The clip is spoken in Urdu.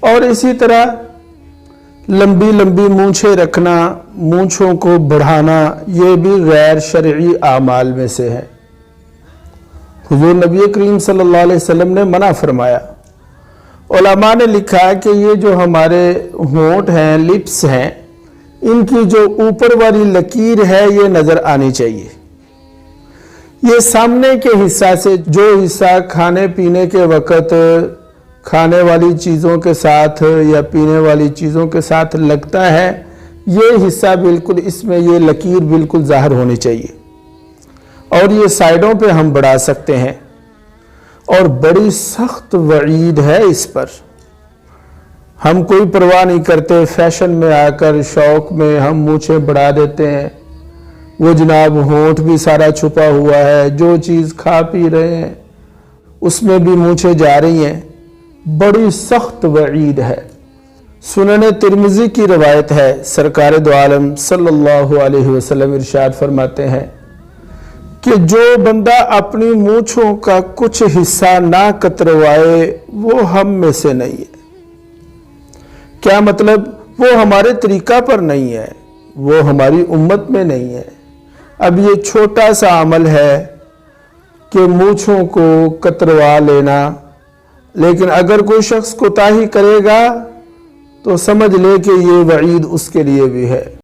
اور اسی طرح لمبی لمبی مونچھیں رکھنا، مونچھوں کو بڑھانا، یہ بھی غیر شرعی اعمال میں سے ہے۔ حضور نبی کریم صلی اللہ علیہ وسلم نے منع فرمایا۔ علماء نے لکھا کہ یہ جو ہمارے ہونٹ ہیں، لپس ہیں، ان کی جو اوپر والی لکیر ہے یہ نظر آنی چاہیے۔ یہ سامنے کے حصہ سے جو حصہ کھانے پینے کے وقت کھانے والی چیزوں کے ساتھ یا پینے والی چیزوں کے ساتھ لگتا ہے، یہ حصہ بالکل اس میں یہ لکیر بالکل ظاہر ہونی چاہیے، اور یہ سائیڈوں پہ ہم بڑھا سکتے ہیں، اور بڑی سخت وعید ہے اس پر۔ ہم کوئی پرواہ نہیں کرتے، فیشن میں آ کر شوق میں ہم مونچھیں بڑھا دیتے ہیں، وہ جناب ہونٹ بھی سارا چھپا ہوا ہے، جو چیز کھا پی رہے ہیں اس میں بھی مونچھیں جا رہی ہیں، بڑی سخت وعید ہے۔ سنن ترمذی کی روایت ہے، سرکار دو عالم صلی اللہ علیہ وسلم ارشاد فرماتے ہیں کہ جو بندہ اپنی مونچھوں کا کچھ حصہ نہ کتروائے وہ ہم میں سے نہیں ہے۔ کیا مطلب؟ وہ ہمارے طریقہ پر نہیں ہے، وہ ہماری امت میں نہیں ہے۔ اب یہ چھوٹا سا عمل ہے کہ مونچھوں کو کتروا لینا، لیکن اگر کوئی شخص کوتاہی کرے گا تو سمجھ لے کہ یہ وعید اس کے لیے بھی ہے۔